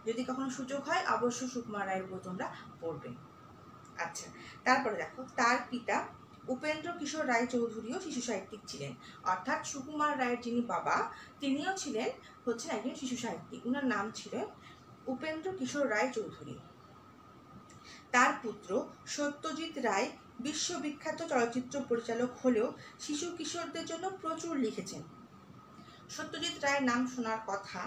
যদি কখনো সুযোগ হয় অবশ্যই সুকুমার রায়ের বই তোমরা পড়বে। আচ্ছা, তারপরে দেখো, তার পিতা উপেন্দ্র কিশোর রায় চৌধুরীও শিশু সাহিত্যিক ছিলেন। অর্থাৎ সুকুমার রায়ের যিনি বাবা, তিনিও ছিলেন একজন শিশু সাহিত্যিক। উনার নাম ছিল উপেন্দ্র কিশোর রায় চৌধুরী। তার পুত্র সত্যজিৎ রায় বিশ্ববিখ্যাত চলচ্চিত্র পরিচালক হলেও শিশু কিশোরদের জন্য প্রচুর লিখেছেন। সত্যজিৎ রায়ের নাম শোনার কথা,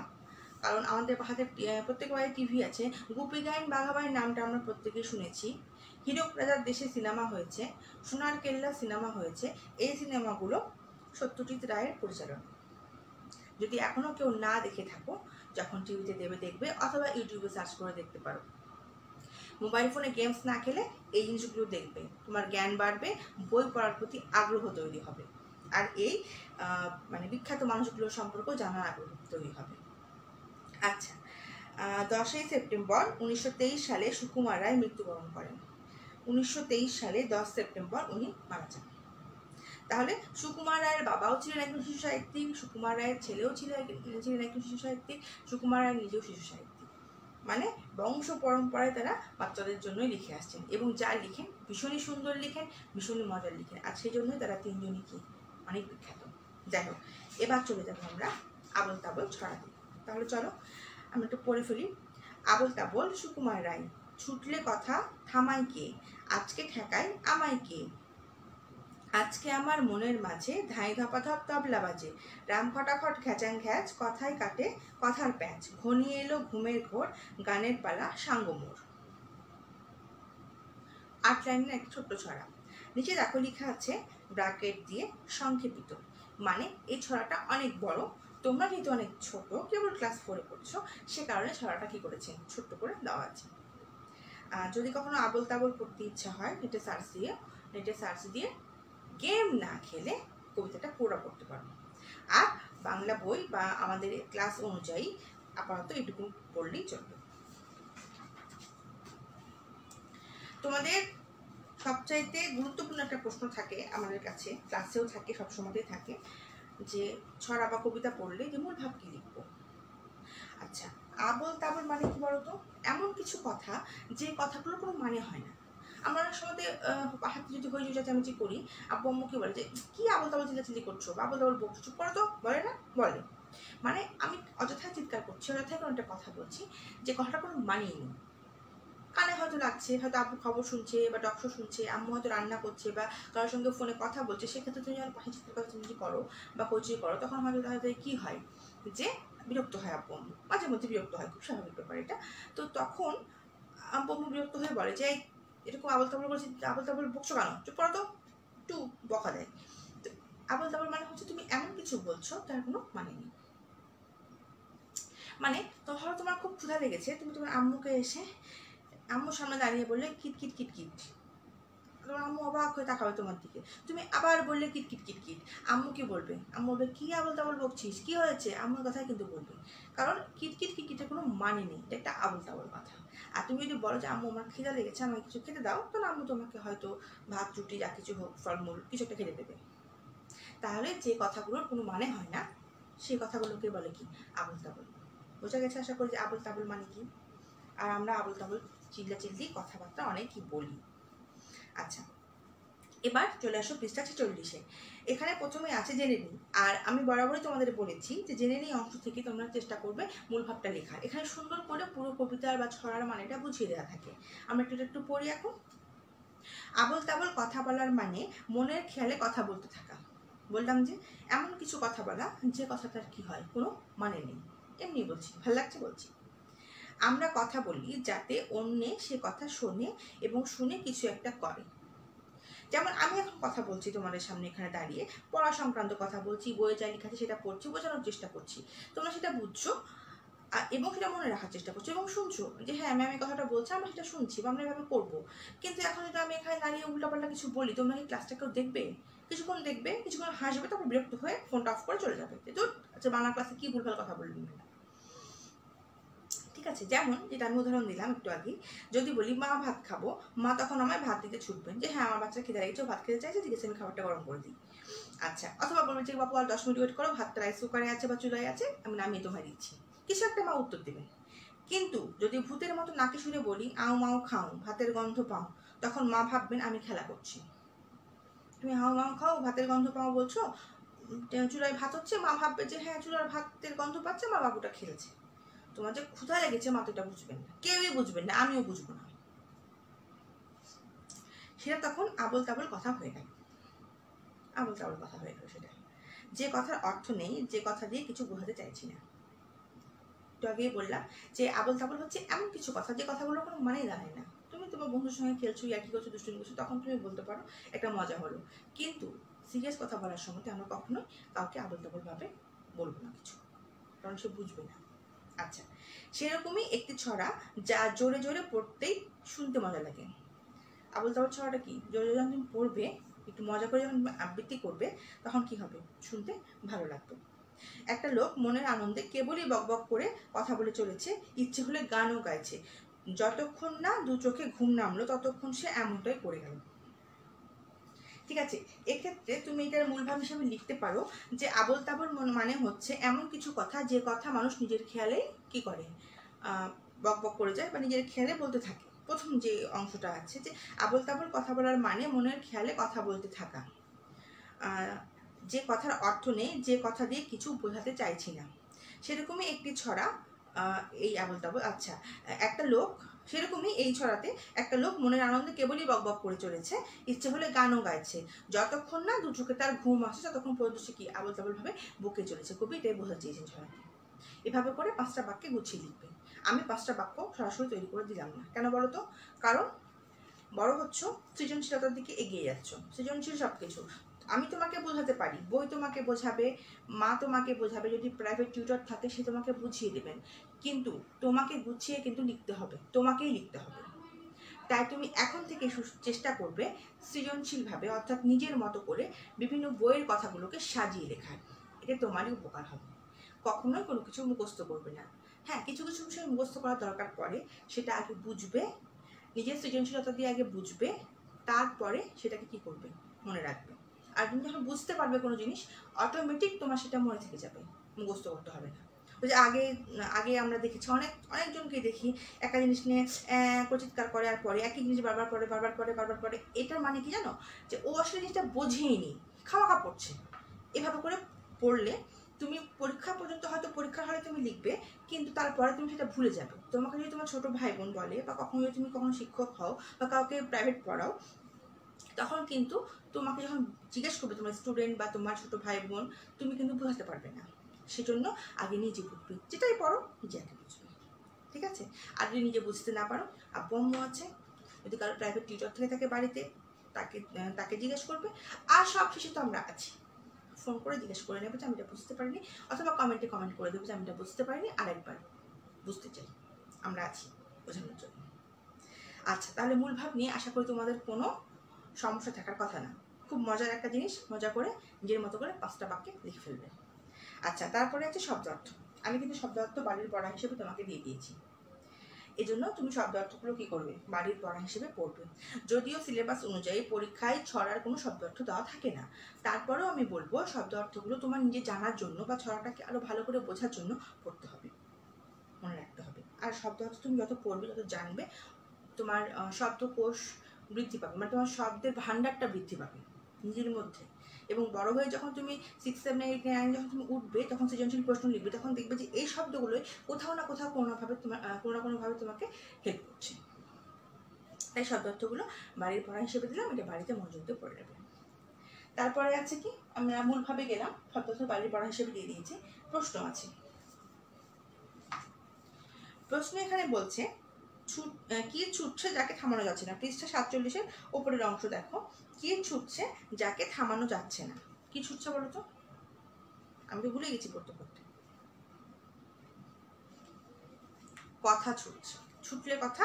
কারণ আমাদের হাতে প্রত্যেক বাড়ি টিভি আছে। গুপি গাইন বাঘাবাইয়ের নামটা আমরা প্রত্যেকেই শুনেছি। হীরক রাজার দেশে সিনেমা হয়েছে, সোনার কেল্লা সিনেমা হয়েছে। এই সিনেমাগুলো সত্যজিৎ রায়ের পরিচালনা। যদি এখনো কেউ না দেখে থাকো, যখন টিভিতে দেবে দেখবে, অথবা ইউটিউবে সার্চ করে দেখতে পারো। মোবাইল ফোনে গেমস না খেলে এই জিনিসগুলো দেখবে, তোমার জ্ঞান বাড়বে, বই পড়ার প্রতি আগ্রহ তৈরি হবে, আর এই বিখ্যাত মানুষগুলোর সম্পর্ক জানার আগ্রহ তৈরি হবে। আচ্ছা, 10ই সেপ্টেম্বর 1923 সালে সুকুমার রায় মৃত্যুবরণ করেন। 1923 সালে 10 সেপ্টেম্বর উনি মারা যান। তাহলে সুকুমার রায়ের বাবাও ছিলেন একজন শিশু সাহিত্যিক, সুকুমার রায়ের ছেলেও ছিলেন একজন শিশু সাহিত্যিক, সুকুমার রায় নিজেও শিশু সাহিত্যিক। মানে বংশ পরম্পরায় তারা বাচ্চাদের জন্যই লিখে আসছেন, এবং যা লিখেন ভীষণই সুন্দর লিখেন, ভীষণই মজার লিখেন, আর সেই জন্যই তারা তিনজনই কি অনেক বিখ্যাত। যাই হোক, এবার চলে যাবো আমরা আবোল তাবোল ছড়া দিই। তাহলে চলো আমরা একটু পড়ে ফেলি। আবোল তাবোল সুকুমার রায়। ছুটলে কথা থামাই কে, আজকে ঠেকাই আমায় কে, আজকে আমার মনের মাঝে ধাই ধপাধপ তবলা বাজে, রাম খটাখট খ্যাচাং খ্যাচ, কথায় কাটে কথার প্যাঁচ, ঘনিয়ে এলো ঘুমের ঘোর, গানের পালা সাঙ্গমোর। 8 লাইনের একটা ছোট্ট ছড়া। নিচে দেখো লেখা আছে ব্র্যাকেট দিয়ে সংক্ষেপিত, মানে এই ছড়াটা অনেক বড়। তোমরা যেহেতু অনেক ছোট, কেবল ক্লাস 4 পড়ছো, সে কারণে ছড়াটা কি করেছেন, ছোট্ট করে দেওয়া আছে। যদি কখনো আবোল তাবোল পড়তে ইচ্ছা হয়, নেটে সার্চ দিয়ে গেম না খেলে কবিতাটা পুরো পড়তে পারবো। আর বাংলা বই বা আমাদের ক্লাস অনুযায়ী আপাতত এটুকু পড়লেই চলবে। তোমাদের সবচাইতে গুরুত্বপূর্ণ একটা প্রশ্ন থাকে আমাদের কাছে, ক্লাসেও থাকে, সবসময়তেই থাকে, যে ছড়া বা কবিতা পড়লে যে মূল ভাব কি লিখবো। আচ্ছা, আবোল তাবোল মানে কি বলতো? এমন কিছু কথা যে কথাগুলোর কোনো মানে হয় না। আমরা অনেক সময় হাতে যদি হই চেঁচামেচি করি, আব্বু আম্মুকে বলে যে কি আবোল তাবোল চিল্লাচিল্লি করছো, বা আবোল তাবোল বকছো, চুপ করো তো, বলে না? বলে। মানে আমি অযথায় চিৎকার করছি, অযথায় কোনো একটা কথা বলছি যে কথাটা কোনো মানেই নেই। কানে হয়তো লাগছে, হয়তো আব্বু খবর শুনছে বা ডক্টর শুনছে, আম্মু হয়তো রান্না করছে বা কারোর সঙ্গে ফোনে কথা বলছে, সেক্ষেত্রে তুমি যখন পাশে চিৎকার করো বা হইচই করো, তখন হয়তো কি হয় যে বিরক্ত হয় আব্বু আম্মু, মাঝে মধ্যে বিরক্ত হয়, খুব স্বাভাবিক ব্যাপার এটা। তো তখন আব্বু আম্মু বিরক্ত হয়ে বলে যে এরকম আবোল তাবোল করছি, আবোল তাবোল বকছো কেন, চুপ করো তো, একটু বকা দেয়। তো আবোল তাবোল মানে হচ্ছে তুমি এমন কিছু বলছো তার কোনো মানে নেই। মানে ধরো তোমার খুব ক্ষুধা লেগেছে, তুমি তোমার আম্মুকে এসে আম্মুর সামনে দাঁড়িয়ে বললে কিট কিট কিট কিট, তোমার আম্মু অবাক হয়ে তাকাবে তোমার দিকে। তুমি আবার বললে কিট কিট কিট কিট, আম্মু কি বলবে? আম্মু বলবে কি আবোল তাবোল বকছিস, কি হয়েছে? আম্মুর কথাই কিন্তু বলবে, কারণ কিট কিট কিট কিটের কোনো মানে নেই, এটা একটা আবোল তাবোল কথা। আর তুমি যদি বলো যে আম্মু আমার খিদা লেগেছে, আমাকে কিছু খেতে দাও, তাহলে আম্মু তোমাকে হয়তো ভাত রুটি যা কিছু হোক, ফলমূল কিছু একটা খেতে দেবে। তাহলে যে কথাগুলোর কোনো মানে হয় না, সেই কথাগুলোকে বলে কি আবোল তাবোল। বোঝা গেছে আশা করি যে আবোল তাবোল মানে কি। আর আমরা আবোল তাবোল চিল্লাচিল্লি কথাবার্তা অনেক কি বলি। আচ্ছা, এবার চলে আসো পৃষ্ঠা 46-এ। এখানে প্রথমে আছে জেনে নিই, আর আমি বরাবরই তোমাদের বলেছি যে জেনে নিই অংশ থেকে তোমরা চেষ্টা করবে মূল ভাবটা লেখার। এখানে সুন্দর করে পুরো কবিতার বা ছড়ার মানেটা বুঝিয়ে দেওয়া থাকে। আমরা একটু পড়ি এখন। আবোল তাবোল কথা বলার মানে মনের খেয়ালে কথা বলতে থাকা। বললাম যে এমন কিছু কথা বলা যে কথাটার কি হয়, কোনো মানে নেই, এমনি বলছি, ভালো লাগছে বলছি। আমরা কথা বলি যাতে অন্যে সে কথা শোনে এবং শুনে কিছু একটা করে। যেমন আমি এখন কথা বলছি তোমাদের সামনে এখানে দাঁড়িয়ে, পড়া সংক্রান্ত কথা বলছি, বইয়ে যা লেখা আছে সেটা পড়ছি, বোঝানোর চেষ্টা করছি, তোমরা সেটা বুঝছো এবং সেটা মনে রাখার চেষ্টা করছো এবং শুনছো যে হ্যাঁ ম্যাম এই কথাটা বলছে, আমরা সেটা শুনছি বা আমরা এভাবে করবো। কিন্তু এখন যদি আমি এখানে দাঁড়িয়ে উল্টাপাল্টা কিছু বলি, তোমরা কি ক্লাসটা কেউ দেখবে? কিছুক্ষণ দেখবে, কিছুক্ষণ হাসবে, তারপর বিরক্ত হয়ে ফোনটা অফ করে চলে যাবে, তো আচ্ছা বাংলা ক্লাসে কি ভুলভাল কথা বললি না। ঠিক আছে, যেমন যেটা আমি উদাহরণ দিলাম একটু আগে, যদি বলি মা ভাত খাবো, মা তখন আমায় ভাত দিতে ছুটবেন যে হ্যাঁ আমার বাচ্চা খেতে লাগছে, ভাত খেতে চাইছে, ঠিক আছে আমি খাবারটা গরম করে দিই। আচ্ছা, অথবা বলবেন যে বাপু আর 10 মিনিট ওয়েট করো, ভাতটা রাইস কুকারে আছে বা চুলায় আছে, আমি নামিয়ে তোমায় দিচ্ছি, কিছু একটা মা উত্তর দেবেন। কিন্তু যদি ভূতের মতো নাকি সুরে বলি আও মাও খাও ভাতের গন্ধ পাও, তখন মা ভাববেন আমি খেলা করছি। তুমি হাও মাও খাও ভাতের গন্ধ পাও বলছো, চুলায় ভাত হচ্ছে, মা ভাববে যে হ্যাঁ চুলার ভাতের গন্ধ পাচ্ছে, মা বাবুটা খেলছে। তোমার যে ক্ষুধা লেগেছে মা তো এটা বুঝবেন না, কেউই বুঝবেন না, আমিও বুঝবো না। সেটা তখন আবল তাবল কথা হয়ে গেল, আবল তাবল কথা হয়ে গেল। সেটা যে কথার অর্থ নেই, যে কথা দিয়ে কিছু বোঝাতে চাইছি না। তো আগেই বললাম যে আবল তাবল হচ্ছে এমন কিছু কথা যে কথাগুলো কোনো মানেই দাঁড়ায় না। তুমি তোমার বন্ধুর সঙ্গে খেলছো, ইয়ার্কি করছো, দুষ্টুমি করছো, তখন তুমি বলতে পারো একটা মজা হলো, কিন্তু সিরিয়াস কথা বলার সময় আমরা কখনোই কাউকে আবল তাবল ভাবে বলবো না কিছু, কারণ সে বুঝবে না। আচ্ছা, সেরকমই একটি ছড়া যা জোরে জোরে পড়তেই শুনতে মজা লাগে। আবল তাবল ছড়াটা কি? জোরে জোরে যখন তুমি পড়বে, একটু মজা করে যখন আবৃত্তি করবে, তখন কি হবে? শুনতে ভালো লাগবে। একটা লোক মনের আনন্দে কেবলই বকবক করে কথা বলে চলেছে, ইচ্ছে হলে গানও গাইছে, যতক্ষণ না দু চোখে ঘুম নামলো ততক্ষণ সে এমনটাই করে গেল। ঠিক আছে, এক্ষেত্রে তুমি এটার মূলভাব হিসেবে লিখতে পারো যে আবল তাবল মানে হচ্ছে এমন কিছু কথা যে কথা মানুষ নিজের খেয়ালে কি করে, বকবক করে যায় বা নিজের খেয়ালে বলতে থাকে। প্রথম যে অংশটা আছে যে আবল তাবল কথা বলার মানে মনের খেয়ালে কথা বলতে থাকা, যে কথার অর্থ নেই, যে কথা দিয়ে কিছু বোঝাতে চাইছি না, সেরকমই একটি ছড়া এই আবল তাবল। আচ্ছা, একটা লোক, সেরকমই এই ছড়াতে একটা লোক মনের আনন্দে কেবলই বকবক করে চলেছে, ইচ্ছে হলে গানও গাইছে, যতক্ষণ না দু চোখে তার ঘুম আসছে ততক্ষণ পর্যন্ত সে কি আবল তাবল ভাবে বকে চলেছে। কবি এটাই বোঝাতে চেয়েছেন ছড়াতে। এভাবে করে 5টা বাক্যে গুছিয়ে লিখবে। আমি 5টা বাক্য সরাসরি তৈরি করে দিলাম না, কেন বলো তো? কারণ বড় হচ্ছ, সৃজনশীলতার দিকে এগিয়ে যাচ্ছ, সৃজনশীল সবকিছু আমি তোমাকে বোঝাতে পারি, বই তোমাকে বোঝাবে, মা তোমাকে বোঝাবে, যদি প্রাইভেট টিউটর থাকে সে তোমাকে বুঝিয়ে দেবেন, কিন্তু তোমাকে গুছিয়ে কিন্তু লিখতে হবে, তোমাকেই লিখতে হবে। তাই তুমি এখন থেকে চেষ্টা করবে সৃজনশীলভাবে, অর্থাৎ নিজের মতো করে বিভিন্ন বইয়ের কথাগুলোকে সাজিয়ে লেখার। এটা তোমারই উপকার হবে। কখনোই কোনো কিছু মুখস্থ করবে না। হ্যাঁ, কিছু কিছু বিষয় মুখস্থ করার দরকার পড়ে, সেটা আগে বুঝবে, নিজের সৃজনশীলতা দিয়ে আগে বুঝবে, তারপরে সেটাকে কি করবে, মনে রাখবে। আর তুমি যখন বুঝতে পারবে কোনো জিনিস, অটোমেটিক তোমার সেটা মনে থেকে যাবে, মুখস্থ করতে হবে না। ওই যে আগে আগে আমরা দেখেছি অনেকজনকে দেখি একটা জিনিস নিয়ে চিৎকার করে, আর পরে একই জিনিস বারবার পরে। এটার মানে কি জানো? যে ও আসলে জিনিসটা বোঝেইনি, খামাখা পড়ছে। এভাবে করে পড়লে তুমি পরীক্ষা পর্যন্ত, হয়তো পরীক্ষার হলে তুমি লিখবে, কিন্তু তারপরে তুমি সেটা ভুলে যাবে। তোমাকে যদি তোমার ছোট ভাই বোন বলে, বা কখনো যদি তুমি কখনো শিক্ষক হও বা কাউকে প্রাইভেট পড়াও, তখন কিন্তু তোমাকে যখন জিজ্ঞেস করবে তোমার স্টুডেন্ট বা তোমার ছোট ভাই বোন, তুমি কিন্তু বোঝাতে পারবে না। সেজন্য আগে নিজে বুঝবে, যেটাই পড়ো নিজে আগে বুঝবে। ঠিক আছে? আর যদি নিজে বুঝতে না পারো, আব্বু আম্মু আছে, যদি কারো প্রাইভেট টিউটর থেকে থাকে বাড়িতে, তাকে জিজ্ঞেস করবে। আর সব শেষে তো আমরা আছি, ফোন করে জিজ্ঞেস করে নেবে যে আমি এটা বুঝতে পারিনি, অথবা কমেন্টে কমেন্ট করে দেবো যে আমি এটা বুঝতে পারিনি, আরেকবার বুঝতে চাই, আমরা আছি বোঝানোর জন্য। আচ্ছা, তাহলে মূল ভাব নিয়ে আশা করি তোমাদের কোনো সমস্যা থাকার কথা না। খুব মজার একটা জিনিস, মজা করে নিজের মতো করে 5টা বাক্যে লিখে ফেলবে। আচ্ছা, তারপরে আছে শব্দ অর্থ। আমি কিন্তু শব্দ অর্থ বাড়ির পড়া হিসেবে তোমাকে দিয়ে দিয়েছি, এই জন্য তুমি শব্দ অর্থগুলো কি করবে, বাড়ির পড়া হিসেবে পড়বে। যদিও সিলেবাস অনুযায়ী পরীক্ষায় ছড়ার কোনো শব্দ অর্থ দেওয়া থাকে না, তারপরেও আমি বলবো শব্দ অর্থগুলো তোমার নিজে জানার জন্য বা ছড়াটাকে আরো ভালো করে বোঝার জন্য পড়তে হবে, মনে রাখতে হবে। আর শব্দ অর্থ তুমি যত পড়বে, যত জানবে, তোমার শব্দকোষ বৃদ্ধি পাবে, মানে তোমার শব্দের ভান্ডারটা বৃদ্ধি পাবে নিজের মধ্যে। এবং বড় হয়ে যখন তুমি 6, 7, 8, 9 যখন তুমি উঠবে, তখন সৃজনশীল প্রশ্ন লিখবে, তখন দেখবে যে এই শব্দগুলোই কোথাও না কোথাও কোনো না কোনোভাবে তোমাকে হেল্প করছে। তাই শব্দ অর্থগুলো বাড়ির পড়া হিসেবে দিলাম, এটা বাড়িতে মনোযোগ দিয়ে পড়ে নেবে। তারপরে আছে কি, আমরা মূলভাবে গেলাম, শব্দ অর্থ বাড়ির পড়া হিসেবে দিয়ে দিয়েছি। প্রশ্ন আছে, প্রশ্ন এখানে বলছে কি ছুটছে যাকে থামানো যাচ্ছে না। পৃষ্ঠা 47-এর ওপরের অংশ দেখো, কি ছুটছে যাকে থামানো যাচ্ছে না। কি ছুটছে বলো তো? আমি তো ভুলে গেছি পড়তে পড়তে। কথা ছুটছে, ছুটলে কথা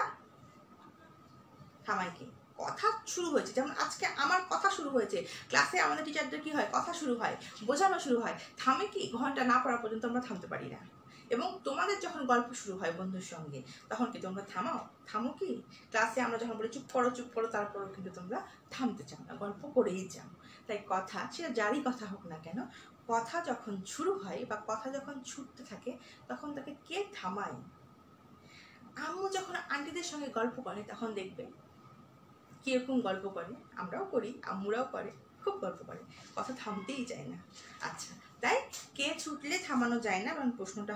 থামায় কি? কথা শুরু হয়েছে, যেমন আজকে আমার কথা শুরু হয়েছে, ক্লাসে আমাদের টিচারদের কি হয়, কথা শুরু হয়, বোঝানো শুরু হয়, থামে কি? ঘন্টা না পড়া পর্যন্ত আমরা থামতে পারি না। এবং তোমাদের যখন গল্প শুরু হয় বন্ধুর সঙ্গে, তখন কি তোমরা থামো কি? ক্লাসে আমরা যখন বলি চুপ করো, তারপরেও কিন্তু তোমরা থামতে চাও না, গল্প করেই যাও। তাই কথা, সেটা যারই কথা হোক না কেন, কথা যখন শুরু হয় বা কথা যখন ছুটতে থাকে, তখন তাকে কে থামায়? আম্মু যখন আন্টিদের সঙ্গে গল্প করে তখন দেখবে কীরকম গল্প করে, আমরাও করি, আম্মুরাও করে, খুব গল্প করে, কথা থামতেই চায় না। আচ্ছা, তাই কে ছুটলে থামানো যায় না, কারণ প্রশ্নটা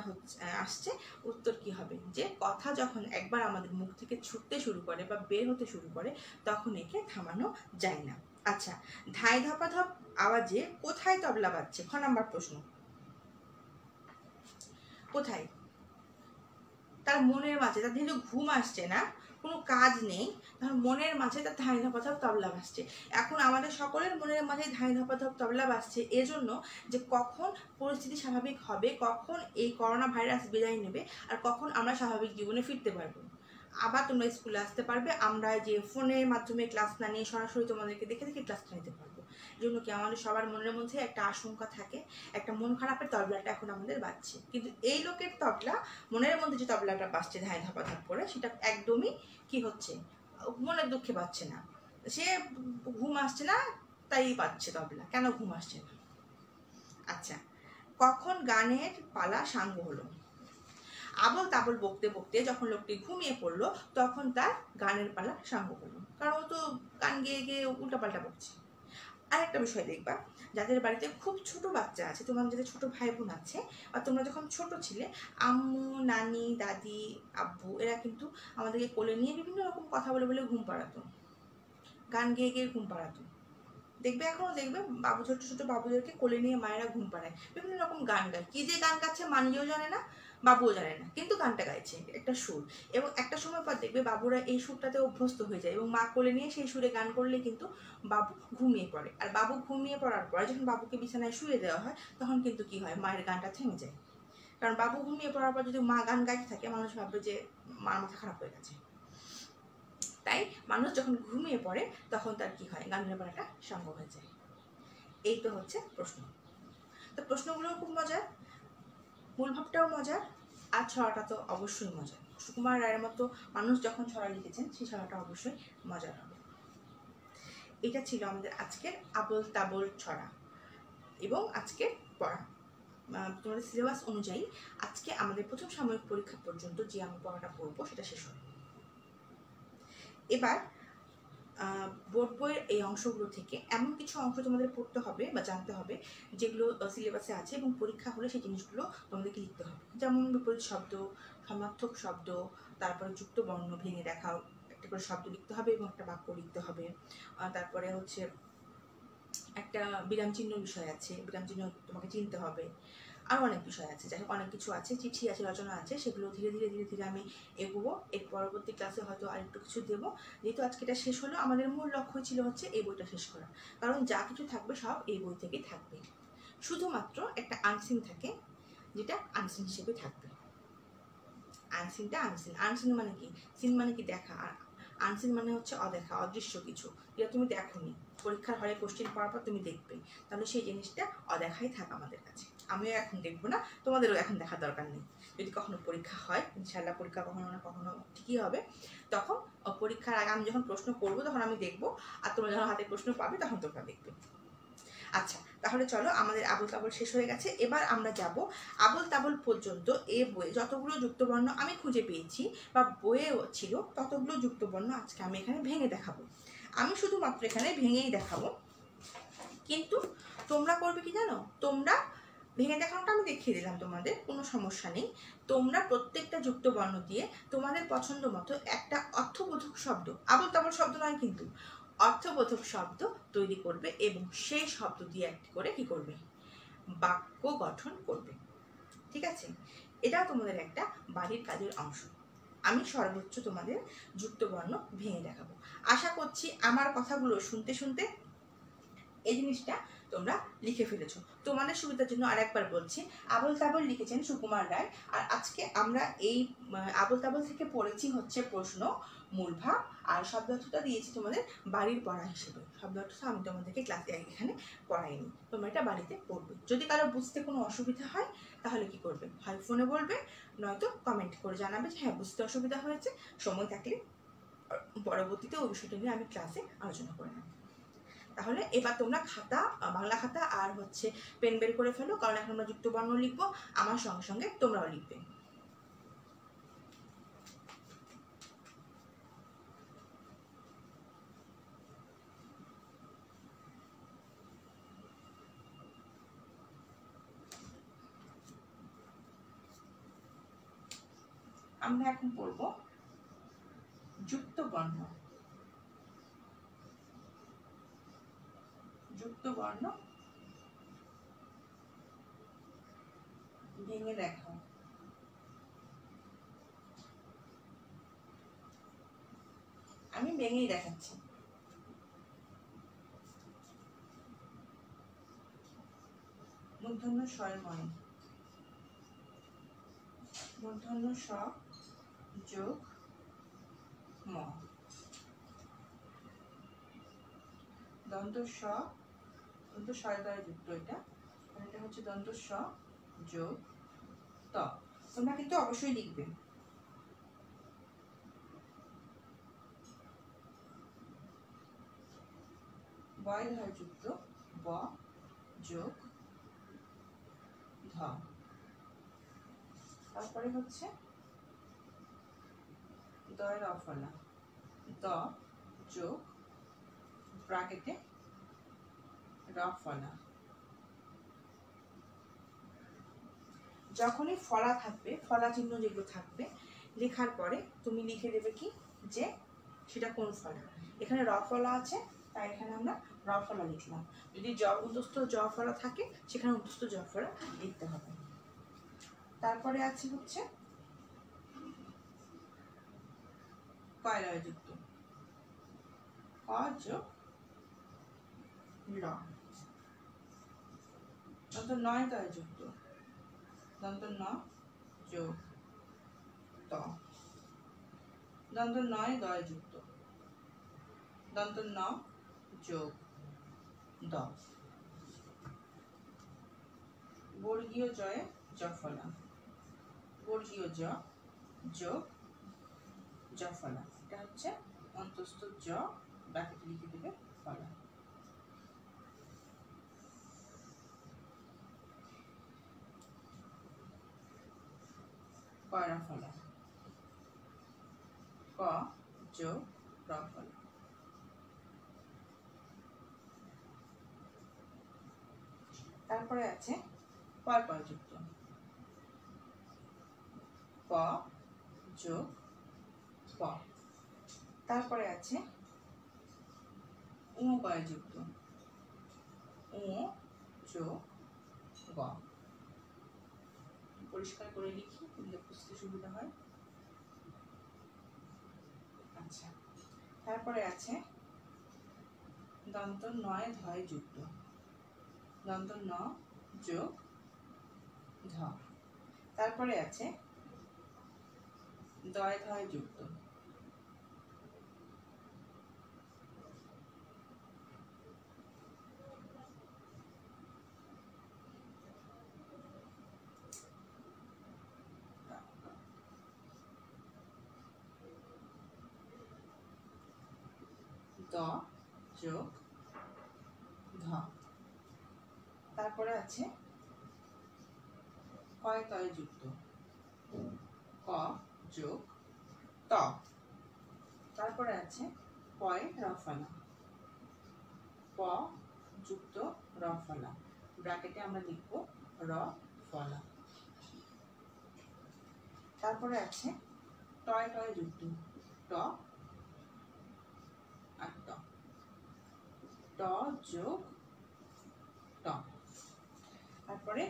আসছে, উত্তর কি হবে, যে কথা যখন একবার আমাদের মুখ থেকে ছুটতে শুরু করে বা বের হতে শুরু করে তখন একে থামানো যায় না। আচ্ছা, ধাই ধাপাধাপ আওয়াজে কোথায় তবলা বাজছে? খ নাম্বার প্রশ্ন, কোথায়? তার মনের মাঝে, তার যেহেতু ঘুম আসছে না, কোনো কাজ নেই, তার মনের মাঝে তার ধাই ধাপাধাপ তবলা বাজছে। এখন আমাদের সকলের মনের মাঝে ধাই ধাপাধাপ তবলা বাজছে এজন্য যে কখন পরিস্থিতি স্বাভাবিক হবে, কখন এই করোনা ভাইরাস বিদায় নেবে, আর কখন আমরা স্বাভাবিক জীবনে ফিরতে পারবো, আবার তোমরা স্কুলে আসতে পারবে, আমরা যে ফোনের মাধ্যমে ক্লাস না নিয়ে সরাসরি তোমাদেরকে দেখে দেখে ক্লাসটা নিতে পারবো। জন্য কি আমাদের সবার মনের মধ্যে একটা আশঙ্কা থাকে, একটা মন খারাপের তবলাটা এখন আমাদের বাজছে। কিন্তু এই লোকের তবলা, মনের মধ্যে যে তবলাটা বাজছে ধাই ধাপাধাপ করে, সেটা একদমই কি হচ্ছে, মনের দুঃখে পাচ্ছে না, সে ঘুম আসছে না তাই পাচ্ছে তবলা, কেন ঘুম আসছে না? আচ্ছা, কখন গানের পালা সাঙ্গ হলো? আবল তাবল বকতে বকতে যখন লোকটি ঘুমিয়ে পড়লো তখন তার গানের পালা সাঙ্গ হলো, কারণ ও তো গান গেয়ে গিয়ে উল্টাপাল্টা বকছে। আরেকটা বিষয় দেখবা, যাদের বাড়িতে খুব ছোট বাচ্চা আছে, তোমার যাদের ছোট ভাই বোন আছে, বা তোমরা যখন ছোট ছিলে, আম্মু, নানি, দাদি, আব্বু এরা কিন্তু আমাদেরকে কোলে নিয়ে বিভিন্ন রকম কথা বলে বলে ঘুম পাড়াতো, গান গেয়ে গিয়ে ঘুম পাড়াতো। দেখবে এখনো দেখবে বাবু, ছোট ছোট বাবুদেরকে কোলে নিয়ে মায়েরা ঘুম পাড়ায়, বিভিন্ন রকম গান গায়, কি যে গান গাচ্ছে মা নিজেও জানে না, বাবুও জানে না, কিন্তু গানটা গাইছে একটা সুর, এবং একটা সময় পর দেখবে বাবুরা এই সুরটাতে অভ্যস্ত হয়ে যায়, এবং মা কোলে নিয়ে সেই সুরে গান করলে কিন্তু বাবু ঘুমিয়ে পড়ে। আর বাবু ঘুমিয়ে পড়ার পরে যখন বাবুকে বিছানায় শুয়ে দেওয়া হয় তখন কিন্তু কি হয়, মায়ের গানটা থেমে যায়, কারণ বাবু ঘুমিয়ে পড়ার পর যদি মা গান গাইতে থাকে মানুষ ভাববে যে মার মাথা খারাপ হয়ে গেছে। তাই মানুষ যখন ঘুমিয়ে পড়ে তখন তার কি হয়, গানের পালাটা সাঙ্গ হয়ে যায়। এই তো হচ্ছে প্রশ্ন। তো প্রশ্নগুলোও খুব মজার, মূল ভাবটাও মজার, আর ছড়াটা তো অবশ্যই মজার। সুকুমার রায়ের মতো মানুষ যখন ছড়া লিখেছেন সেই ছড়াটা অবশ্যই মজার হবে। এটা ছিল আমাদের আজকের আবল তাবল ছড়া এবং আজকের পড়া। তোমাদের সিলেবাস অনুযায়ী আজকে আমাদের প্রথম সাময়িক পরীক্ষা পর্যন্ত যে আমি পড়াটা পড়বো সেটা শেষ হবে। এবার বোর্ড বইয়ের এই অংশগুলো থেকে এমন কিছু অংশ তোমাদের পড়তে হবে বা জানতে হবে যেগুলো সিলেবাসে আছে, এবং পরীক্ষা হলে সেই জিনিসগুলো তোমাদেরকে লিখতে হবে। যেমন বিপরীত শব্দ, সমার্থক শব্দ, তারপরে যুক্ত বর্ণ ভেঙে দেখা, একটা করে শব্দ লিখতে হবে এবং একটা বাক্য লিখতে হবে। তারপরে হচ্ছে একটা বিরাম চিহ্ন বিষয় আছে, বিরাম চিহ্ন তোমাকে চিনতে হবে। আরও অনেক বিষয় আছে, যাই হোক অনেক কিছু আছে, চিঠি আছে, রচনা আছে, সেগুলো ধীরে ধীরে ধীরে ধীরে আমি এগোবো। এর পরবর্তী ক্লাসে হয়তো আরেকটু কিছু দেবো। যেহেতু আজকে এটা শেষ হলো, আমাদের মূল লক্ষ্য ছিল হচ্ছে এই বইটা শেষ করা, কারণ যা কিছু থাকবে সব এই বই থেকেই থাকবে, শুধুমাত্র একটা আনসিন থাকে যেটা আনসিন হিসেবে থাকবে। আনসিনটা আনসিন, আনসিন মানে কি, সিন মানে কি দেখা, আর আনসিন মানে হচ্ছে অদেখা, অদৃশ্য কিছু, যেটা তুমি দেখোনি, পরীক্ষার হলে কোশ্চেন পড়ার পর তুমি দেখবে, তাহলে সেই জিনিসটা অদেখাই থাক আমাদের কাছে। আমিও এখন দেখবো না, তোমাদেরও এখন দেখার দরকার নেই। যদি কখনো পরীক্ষা হয়, ইনশাআল্লাহ পরীক্ষা কখনো না কখনো ঠিকই হবে, তখন পরীক্ষার আগে আমি যখন প্রশ্ন করবো তখন আমি দেখবো, আর তোমরা যখন হাতে প্রশ্ন পাবে তখন তোমরা দেখবে। আচ্ছা, তাহলে চলো, আমাদের আবল তাবল শেষ হয়ে গেছে। এবার আমরা যাব আবল তাবল পর্যন্ত। এ বইয়ে যতগুলো যুক্তবর্ণ আমি খুঁজে পেয়েছি বা বইয়েও ছিল ততগুলো যুক্তবর্ণ আজকে আমি এখানে ভেঙে দেখাবো। আমি শুধুমাত্র এখানে ভেঙেই দেখাবো, কিন্তু তোমরা করবে কি জানো, তোমরা ভেঙে দেখানোটা আমি দেখিয়ে দিলাম, তোমাদের কোনো সমস্যা নেই। তোমরা প্রত্যেকটা যুক্তবর্ণ দিয়ে তোমাদের পছন্দ মতো একটা অর্থবোধক শব্দ, আবল তাবল শব্দ নয় কিন্তু অর্থবোধক শব্দ তৈরি করবে, এবং সেই শব্দ দিয়ে একটি করে কি করবে, বাক্য গঠন করবে। ঠিক আছে, এটা তোমাদের একটা বাড়ির কাজের অংশ। আমি সর্বোচ্চ তোমাদের যুক্তবর্ণ ভেঙে দেখাবো। আশা করছি আমার কথাগুলো শুনতে শুনতে এই জিনিসটা তোমরা লিখে ফেলেছো। তোমাদের সুবিধার জন্য আরেকবার বলছি, আবল তাবল লিখেছেন সুকুমার রায়, আর আজকে আমরা এই আবল তাবল থেকে পড়েছি হচ্ছে প্রশ্ন, মূল ভাব, আর শব্দার্থটা দিয়েছি তোমাদের বাড়ির পড়া হিসেবে। শব্দার্থটা আমি তোমাদেরকে ক্লাসে এখানে পড়াইনি, তোমরা এটা বাড়িতে পড়বে। যদি কারো বুঝতে কোনো অসুবিধা হয় তাহলে কি করবে, হয় ফোনে বলবে, নয়তো কমেন্ট করে জানাবে যে হ্যাঁ বুঝতে অসুবিধা হয়েছে। সময় থাকলে পরবর্তীতে ওই বিষয়টা নিয়ে আমি ক্লাসে আলোচনা করে নেব। তাহলে এবার তোমরা খাতা, বাংলা খাতা আর হচ্ছে পেন বের করে ফেলো, কারণ এখন আমরা যুক্তবর্ণ লিখবো, আমার সঙ্গে সঙ্গে তোমরাও লিখবে। আমরা এখন পড়ব যুক্ত বর্ণ। যুক্ত বর্ণ ভেঙে দেখো। আমি ভেঙেই দেখাচ্ছি। মূর্ধন্য স্বর ময়, মূর্ধন্য স যোগ ম, দন্ত স, দন্ত স্বর দ্বারা যুক্ত এটা, এটা হচ্ছে দন্ত স যোগ ত। তোমরা কিন্তু অবশ্যই লিখবে। বয় দ্বারা যুক্ত ব যোগ ধ। তারপরে হচ্ছে দয় রফলা, দ যোগ ব্র্যাকেটে রফলা। যখনই ফলা থাকবে, ফলা চিহ্ন যেগুলো থাকবে, লেখার পরে তুমি লিখে দেবে কি যে সেটা কোন ফলা। এখানে রফলা আছে, তাই এখানে আমরা রফলা লিখলাম। যদি উদ্ধস্থ জ ফলা থাকে, সেখানে উদ্ধস্থ জ ফলা লিখতে হবে। তারপরে আছে হচ্ছে কয়লয় যুক্ত, ক যোগ ল। দন্ত নয় দয় যুক্ত, দন্ত ন যোগ ত। দন্ত নয় দয় যুক্ত, দন্ত ন যোগ দ। বর্গীয় জয়ে জফলা, বর্গীয় জ যোগ জফলা। এটা হচ্ছে অন্তস্থ জ, ব্র্যাকেটে লিখে দেবে ফলা। কয়রা ফলা, ক যোগ র ফলা। তারপরে আছে পয় পয় যুক্ত, প যোগ প। তারপরে আছে উ পয় যুক্ত, উ যোগ গ। পরিষ্কার করে লিখি, তাহলে বুঝতে সুবিধা হয়। আচ্ছা, তারপরে আছে দন্ত নয় ধয় যুক্ত, দন্ত ন যোগ ধ। তারপরে আছে দয় ধয় যুক্ত, দ যোগ ধ। তারপরে আছে কয় তয় যুক্ত, ক যোগ ত। তারপরে আছে পয় রফলা, প যুক্ত রফলা, ব্র্যাকেটে আমরা লিখব র ফলা। তারপরে আছে টয় টয় যুক্ত, ট আর ট, ট যোগ ট। তারপরে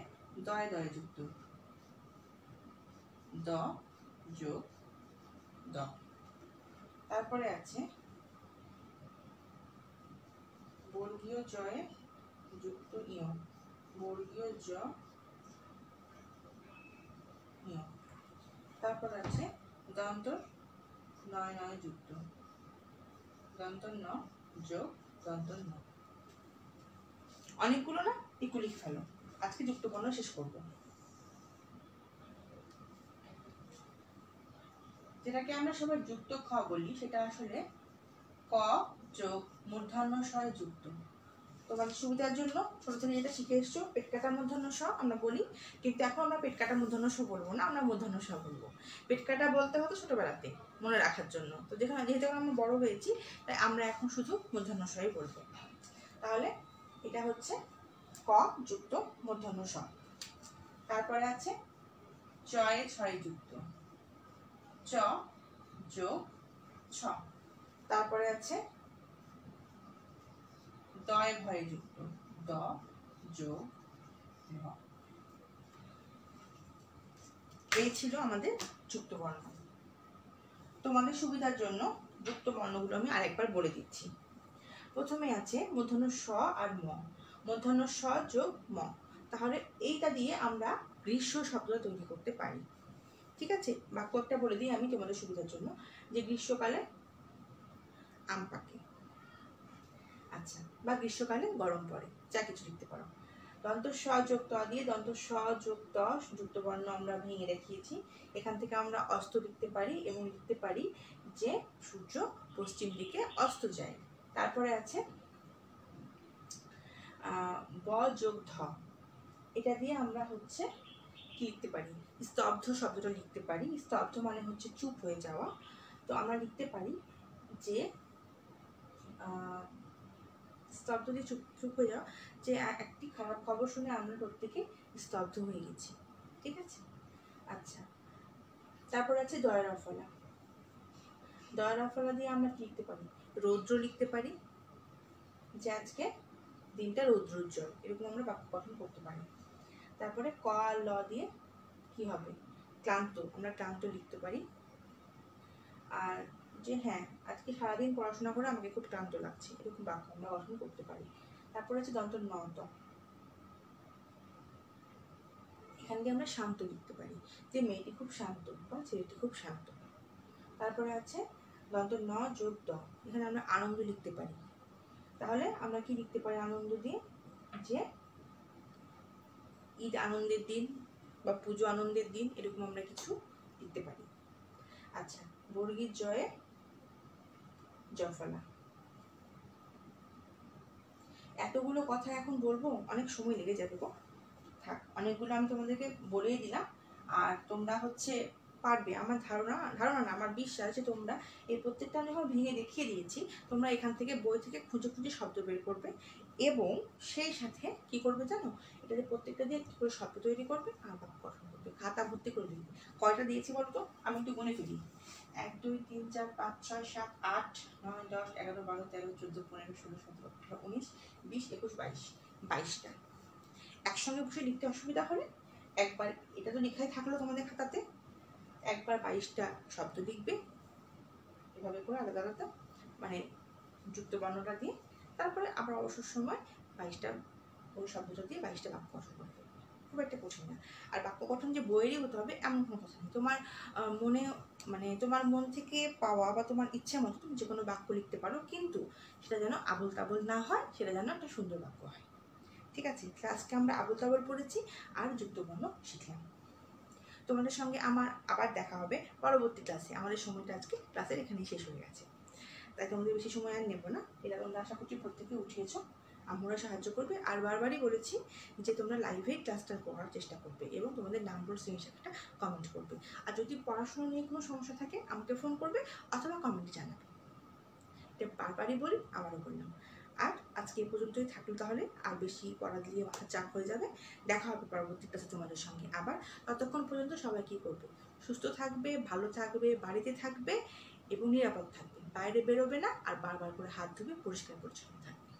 দয় দয় যুক্ত, দ যোগ দ। তারপরে আছে বর্গীয় জয়ে যুক্ত ইয়, বর্গীয় জ ইয়। তারপর আছে দন্ত নয় নয় যুক্ত, দন্ত ন যোগ দন্ত ন। অনেকগুলো না, একটু লিখে ফেলো। আজকে যুক্ত বর্ণ শেষ করব। যেটাকে আমরা সবাই যুক্ত খ বলি, সেটা আসলে ক যোগ মূর্ধন্য ষ যুক্ত। তোমাদের সুবিধার জন্য ছোট থেকে যেটা শিখে এসছো পেট কাটা মূর্ধন্য ষ আমরা বলি, কিন্তু এখন আমরা পেট কাটা মূর্ধন্য ষ বলবো না, আমরা মূর্ধন্য ষ বলবো। পেট কাটা বলতে হতো ছোটবেলাতে মনে রাখার জন্য, তো যেহেতু আমরা বড় হয়েছি তাই আমরা এখন শুধু মূর্ধন্য ষই বলবো। তাহলে এটা হচ্ছে ক যুক্ত মূর্ধন্য ষ। তারপরে আছে চয়ে ছয় যুক্ত, চ যোগ ছ। তারপরে আছে দয় ভয়ে যুক্ত দ যোগ ভ। এই ছিল আমাদের যুক্ত বর্ণ। তোমাদের সুবিধার জন্য যুক্ত বর্ণগুলো আমি আরেকবার বলে দিচ্ছি। প্রথমে আছে মূর্ধন্য স আর ম, মূর্ধন্য স যোগ ম। তাহলে এইটা দিয়ে আমরা গ্রীষ্ম শব্দটা তৈরি করতে পারি। ঠিক আছে, বাক্য একটা বলে দিই আমি তোমাদের সুবিধার জন্য, যে গ্রীষ্মকালে আম পাকে। আচ্ছা, বা গ্রীষ্মকালে গরম পড়ে, যা কিছু লিখতে পারো। দন্ত স যোগ ত দিয়ে দন্ত স যোগ ত যুক্ত বর্ণ আমরা ভেঙে দেখিয়েছি। এখান থেকে আমরা অস্ত লিখতে পারি এবং লিখতে পারি যে সূর্য পশ্চিম দিকে অস্ত যায়। তারপরে আছে ব যোগ ধ, এটা দিয়ে আমরা হচ্ছে কি লিখতে পারি, স্তব্ধ শব্দটা লিখতে পারি। স্তব্ধ মানে হচ্ছে চুপ হয়ে যাওয়া। তো আমরা লিখতে পারি যে স্তব্ধ দিয়ে চুপ হয়ে যাওয়া, যে একটি খারাপ খবর শুনে আমরা প্রত্যেকে স্তব্ধ হয়ে গেছি। ঠিক আছে। আচ্ছা, তারপর আছে দয়া রফলা। দয়া রফলা দিয়ে আমরা কি লিখতে পারি, রৌদ্র লিখতে পারি, যে আজকে দিনটা রৌদ্রোজ্জ্বল, এরকম আমরা বাক্য গঠন করতে পারি। তারপরে ক আর ল দিয়ে কি হবে, ক্লান্ত, আমরা ক্লান্ত লিখতে পারি। আর যে হ্যাঁ আজকে সারাদিন পড়াশোনা করে আমাকে খুব ক্লান্ত লাগছে, এরকম বাক্য আমরা গঠন করতে পারি। তারপরে আছে দন্ত ন ত, এখান দিয়ে আমরা শান্ত লিখতে পারি, যে মেয়েটি খুব শান্ত বা ছেলেটি খুব শান্ত। তারপরে আছে দন্ত ন যোগ দ, এখানে আমরা আনন্দ লিখতে পারি। তাহলে আমরা কি লিখতে পারি আনন্দ দিয়ে, যে ঈদ আনন্দের দিন বা পুজো আনন্দের দিন, এরকম আমরা কিছু লিখতে পারি। আচ্ছা, বর্গীর জয়ে জফলা। এতগুলো কথা এখন বলবো, অনেক সময় লেগে যাবে গো। থাক, অনেকগুলো আমি তোমাদেরকে বলেই দিলাম, আর তোমরা হচ্ছে পারবে। আমার ধারণা না, আমার বিশ্বাস যে তোমরা এই প্রত্যেকটা আমি যখন ভেঙে দেখিয়ে দিয়েছি, তোমরা এখান থেকে বই থেকে খুঁজে খুঁজে শব্দ বের করবে, এবং সেই সাথে কি করবে জানো, এটা যে প্রত্যেকটা দিয়ে কি করে শব্দ তৈরি করবে আর বাক্য গঠন করবে, খাতা ভর্তি করে লিখবে। কয়টা দিয়েছি বলো তো, আমি একটু গুনে ফেলি। 1 2 3 4 5 6 7 8 9 10 11 12 13 14 15 16 17 18 19 20 21 22, 22টা। একসঙ্গে বসে লিখতে অসুবিধা হলে একবার, এটা তো লেখাই থাকলো তোমাদের খাতাতে, একবার 22টা শব্দ লিখবে এভাবে করে আলাদা আলাদা, মানে যুক্ত বর্ণটা দিয়ে। তারপরে আবার অবসর সময় 22টা ওই শব্দটা দিয়ে 22টা বাক্য গঠন করবে, খুব একটা কঠিন না। আর বাক্য গঠন যে বইয়েরই হতে হবে এমন কোনো কথা নেই। তোমার মনে, মানে তোমার মন থেকে পাওয়া বা তোমার ইচ্ছা মতো তুমি যে কোনো বাক্য লিখতে পারো, কিন্তু সেটা যেন আবোল তাবোল না হয়, সেটা যেন একটা সুন্দর বাক্য হয়। ঠিক আছে, ক্লাসকে আমরা আবোল তাবোল পড়েছি আর যুক্ত বর্ণ শিখলাম। তোমাদের সঙ্গে আমার আবার দেখা হবে পরবর্তী ক্লাসে। আমাদের সময়টা আজকে ক্লাসের এখানেই শেষ হয়ে গেছে, তাই তোমাদের বেশি সময় আর নেব না। এটা তোমরা আশা করছি প্রত্যেকে উঠিয়েছো, আমরা সাহায্য করবে। আর বারবারই বলেছি যে তোমরা লাইভে ক্লাসটা করার চেষ্টা করবে এবং তোমাদের নাম্বার স্ক্রিনশটটা কমেন্ট করবে। আর যদি পড়াশোনা নিয়ে কোনো সমস্যা থাকে আমাকে ফোন করবে অথবা কমেন্টে জানাবে। এটা বারবারই বলি, আবারও বললাম। আর আজকে এ পর্যন্তই থাকলো, তাহলে আর বেশি পড়া দিয়ে মাথা চাপ হয়ে যাবে। দেখা হবে পরবর্তী ক্লাসে তোমাদের সঙ্গে আবার। ততক্ষণ পর্যন্ত সবাই কী করবে, সুস্থ থাকবে, ভালো থাকবে, বাড়িতে থাকবে এবং নিরাপদ থাকবে, বাইরে বেরোবে না, আর বারবার করে হাত ধুবে, পরিষ্কার পরিচ্ছন্ন থাকবে।